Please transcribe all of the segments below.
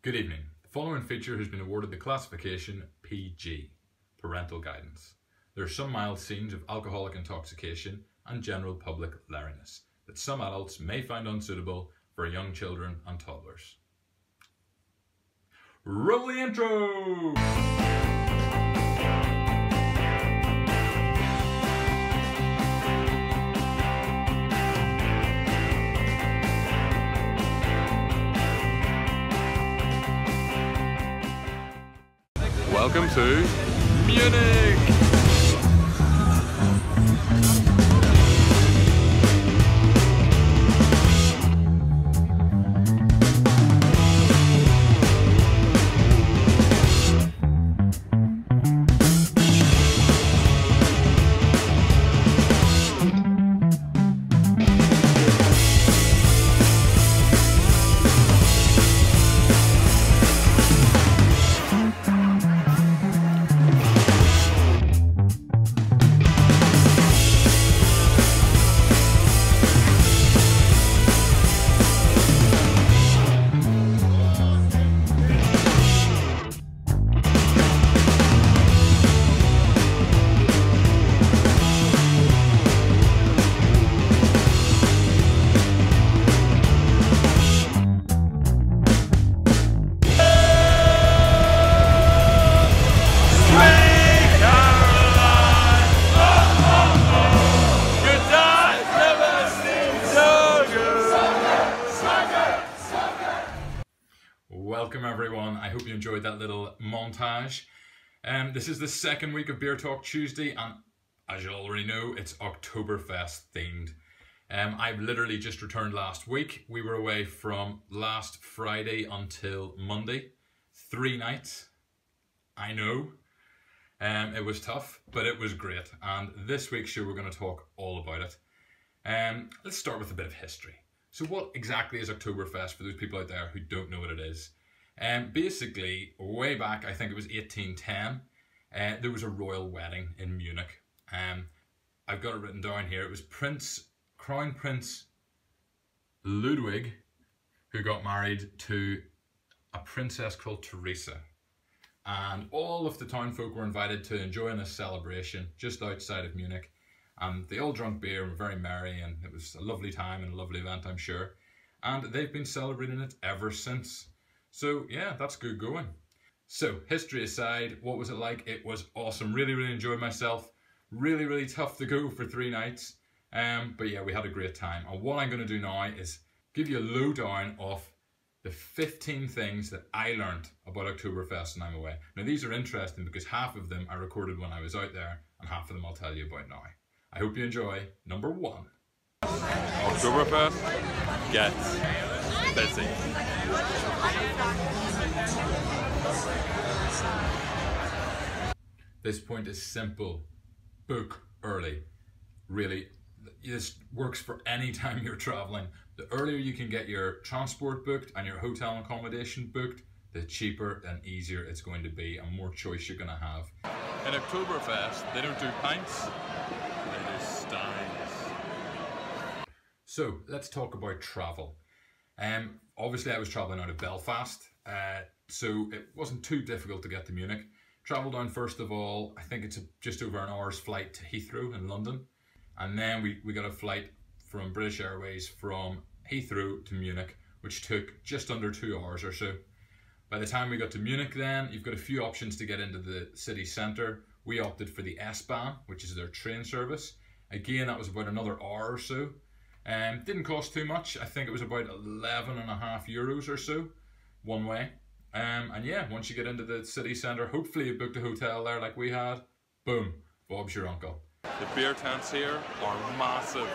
Good evening. The following feature has been awarded the classification PG, Parental Guidance. There are some mild scenes of alcoholic intoxication and general public laryness that some adults may find unsuitable for young children and toddlers. Roll the intro! Welcome to Munich! Welcome everyone, I hope you enjoyed that little montage. This is the second week of Beer Talk Tuesday, and as you already know, it's Oktoberfest themed. I've literally just returned last week. We were away from last Friday until Monday. 3 nights. I know. It was tough, but it was great. And this week's show we're going to talk all about it. Let's start with a bit of history. So what exactly is Oktoberfest for those people out there who don't know what it is? Basically, way back, I think it was 1810, there was a royal wedding in Munich. I've got it written down here. It was Crown Prince Ludwig who got married to a princess called Teresa. And all of the town folk were invited to enjoy this celebration just outside of Munich. And they all drank beer and were very merry, and it was a lovely time and a lovely event, I'm sure. And they've been celebrating it ever since. So yeah, that's good going. So history aside, what was it like? It was awesome. Really, really enjoyed myself. Really, really tough to go for 3 nights. But yeah, we had a great time. And what I'm going to do now is give you a lowdown of the 15 things that I learned about Oktoberfest when I'm away. Now these are interesting because half of them I recorded when I was out there and half of them I'll tell you about now. I hope you enjoy number 1. Oktoberfest gets busy. This point is simple. Book early. Really, this works for any time you're traveling. The earlier you can get your transport booked and your hotel accommodation booked, the cheaper and easier it's going to be and more choice you're going to have. In Oktoberfest, they don't do pints, they do steins. So, let's talk about travel. Obviously I was travelling out of Belfast, so it wasn't too difficult to get to Munich. Travelled down first of all, I think it's just over an hour's flight to Heathrow in London. And then we got a flight from British Airways from Heathrow to Munich, which took just under 2 hours or so. By the time we got to Munich then, you've got a few options to get into the city centre. We opted for the S-Bahn, which is their train service. Again, that was about another hour or so. Didn't cost too much. I think it was about 11.5 euros or so, one way. And yeah, once you get into the city centre, hopefully you booked a hotel there like we had. Boom, Bob's your uncle. The beer tents here are massive.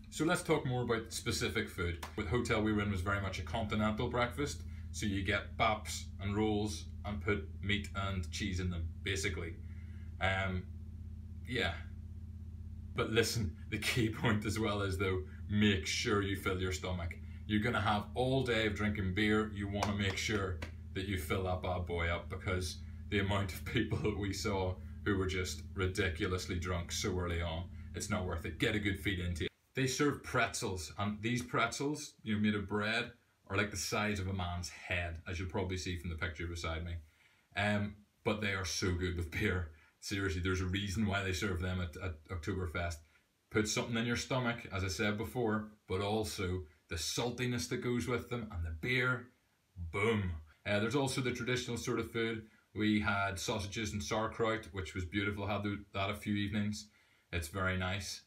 So let's talk more about specific food. The hotel we were in was very much a continental breakfast. So you get baps and rolls and put meat and cheese in them, basically. Yeah. But listen, the key point as well is though, make sure you fill your stomach. You're gonna have all day of drinking beer. You wanna make sure that you fill that bad boy up because the amount of people that we saw who were just ridiculously drunk so early on, it's not worth it. Get a good feed into it. They serve pretzels, and these pretzels, made of bread, are like the size of a man's head, as you'll probably see from the picture beside me. But they are so good with beer. Seriously, there's a reason why they serve them at Oktoberfest. Put something in your stomach, as I said before, but also the saltiness that goes with them, and the beer, boom. There's also the traditional sort of food. We had sausages and sauerkraut, which was beautiful. Had that a few evenings. It's very nice.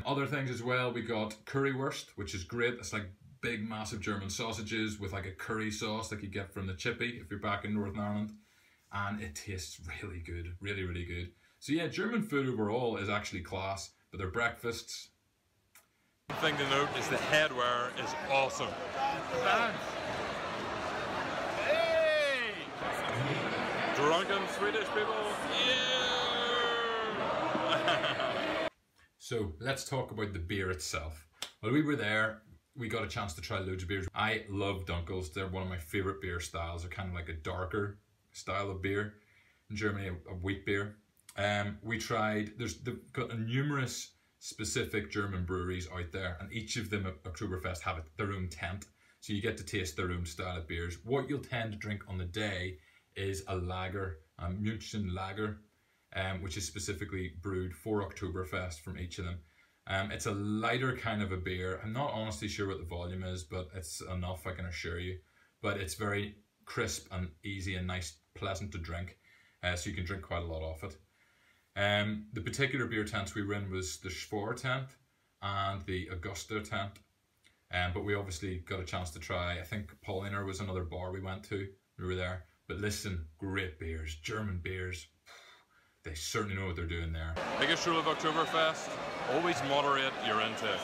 Other things as well, we got currywurst, which is great. It's like big, massive German sausages with like a curry sauce like you get from the Chippy if you're back in Northern Ireland. And it tastes really good, really, really good. So yeah, German food overall is actually class, but their breakfasts. One thing to note is the headwear is awesome. Hey! Drunken Swedish people, yeah! So let's talk about the beer itself. While we were there, we got a chance to try loads of beers. I love Dunkels. They're one of my favorite beer styles. They're kind of like a darker style of beer. In Germany, a wheat beer. We tried, they've got numerous specific German breweries out there, and each of them at Oktoberfest have their own tent. So you get to taste their own style of beers. What you'll tend to drink on the day is a lager, a München lager, which is specifically brewed for Oktoberfest from each of them. It's a lighter kind of a beer. I'm not honestly sure what the volume is, but it's enough, I can assure you. But it's very crisp and easy and nice, pleasant to drink. So you can drink quite a lot of it. The particular beer tents we were in was the Schwar tent and the Augusta tent. But we obviously got a chance to try, I think Pauliner was another bar we went to. We were there. But listen, great beers, German beers. They certainly know what they're doing there. Biggest rule of Oktoberfest, always moderate your intake.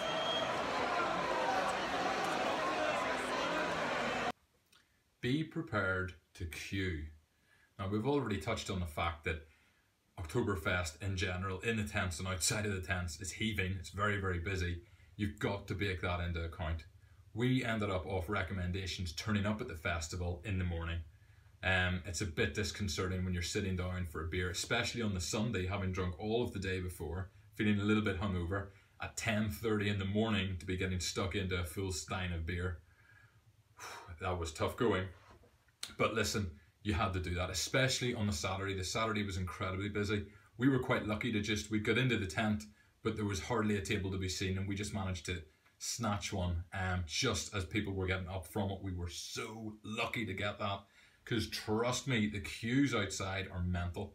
Be prepared to queue. Now we've already touched on the fact that Oktoberfest in general, in the tents and outside of the tents, is heaving. It's very, very busy. You've got to take that into account. We ended up off recommendations turning up at the festival in the morning. It's a bit disconcerting when you're sitting down for a beer, especially on the Sunday, having drunk all of the day before, feeling a little bit hungover, at 10:30 in the morning to be getting stuck into a full stein of beer. That was tough going. But listen, you had to do that, especially on the Saturday. The Saturday was incredibly busy. We were quite lucky to we got into the tent, but there was hardly a table to be seen, and we just managed to snatch one just as people were getting up from it. We were so lucky to get that. Because trust me, the queues outside are mental.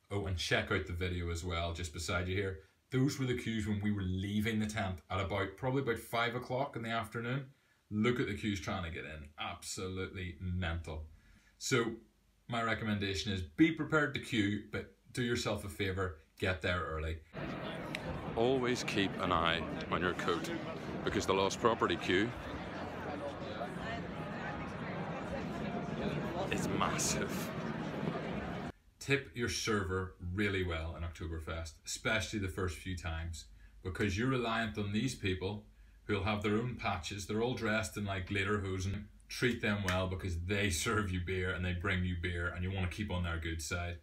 Oh, and check out the video as well, just beside you here. Those were the queues when we were leaving the tent at probably about 5 o'clock in the afternoon. Look at the queues trying to get in. Absolutely mental. So, my recommendation is be prepared to queue, but do yourself a favour, get there early. Always keep an eye on your coat, because the lost property queue is massive. Tip your server really well in Oktoberfest, especially the first few times, because you're reliant on these people who'll have their own patches. They're all dressed in like lederhosen. Treat them well because they serve you beer and they bring you beer, and you want to keep on their good side.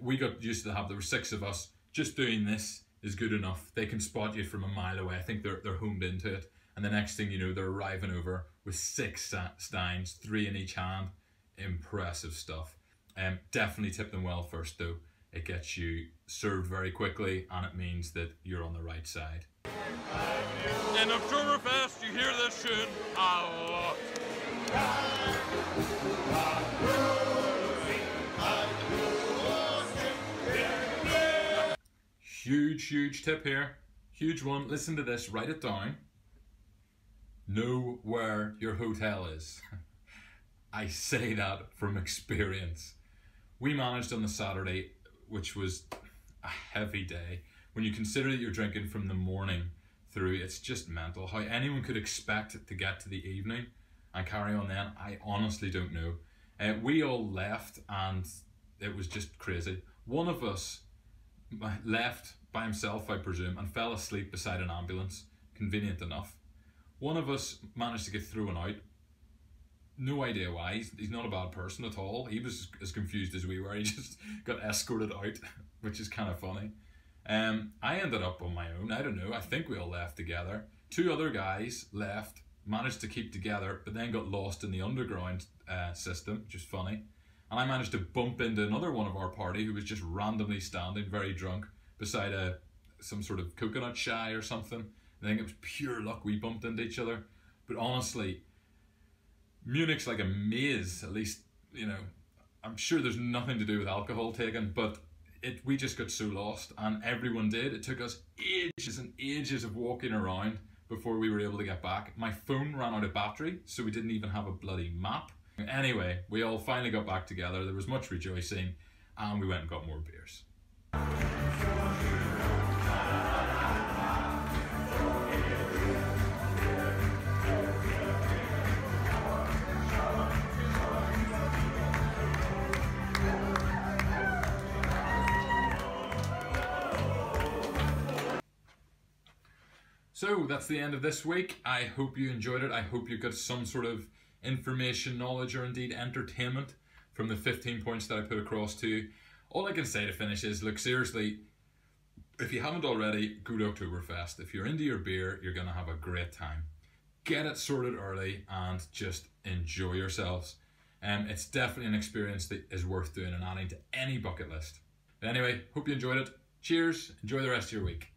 We got used to there were 6 of us. Just doing this is good enough. They can spot you from a mile away. I think they're homed into it, and the next thing you know, they're arriving over with 6 steins, 3 in each hand. Impressive stuff. Definitely tip them well first though. It gets you served very quickly, and it means that you're on the right side. In Oktoberfest, you hear this tune a lot. Huge tip here. Huge one. Listen to this. Write it down. Know where your hotel is. I say that from experience. We managed on the Saturday, which was a heavy day. When you consider that you're drinking from the morning through, it's just mental. How anyone could expect to get to the evening and carry on then, I honestly don't know. We all left and it was just crazy. One of us left by himself, I presume, and fell asleep beside an ambulance. Convenient enough. One of us managed to get through and out. No idea why. He's not a bad person at all. He was as confused as we were. He just got escorted out, which is kind of funny. I ended up on my own. I don't know, I think we all left together. 2 other guys left, managed to keep together, but then got lost in the underground system, which is funny. And I managed to bump into another one of our party who was just randomly standing, very drunk, beside some sort of coconut shy or something. I think it was pure luck we bumped into each other. But honestly, Munich's like a maze, at least, you know, I'm sure there's nothing to do with alcohol taken, but we just got so lost, and everyone did. It took us ages and ages of walking around before we were able to get back. My phone ran out of battery, so we didn't even have a bloody map. Anyway, we all finally got back together. There was much rejoicing, and we went and got more beers. So that's the end of this week. I hope you enjoyed it. I hope you got some sort of information, knowledge, or indeed entertainment from the 15 points that I put across to you. All I can say to finish is, look, seriously, if you haven't already, go to Oktoberfest. If you're into your beer, you're going to have a great time. Get it sorted early and just enjoy yourselves. It's definitely an experience that is worth doing and adding to any bucket list. But anyway, hope you enjoyed it. Cheers. Enjoy the rest of your week.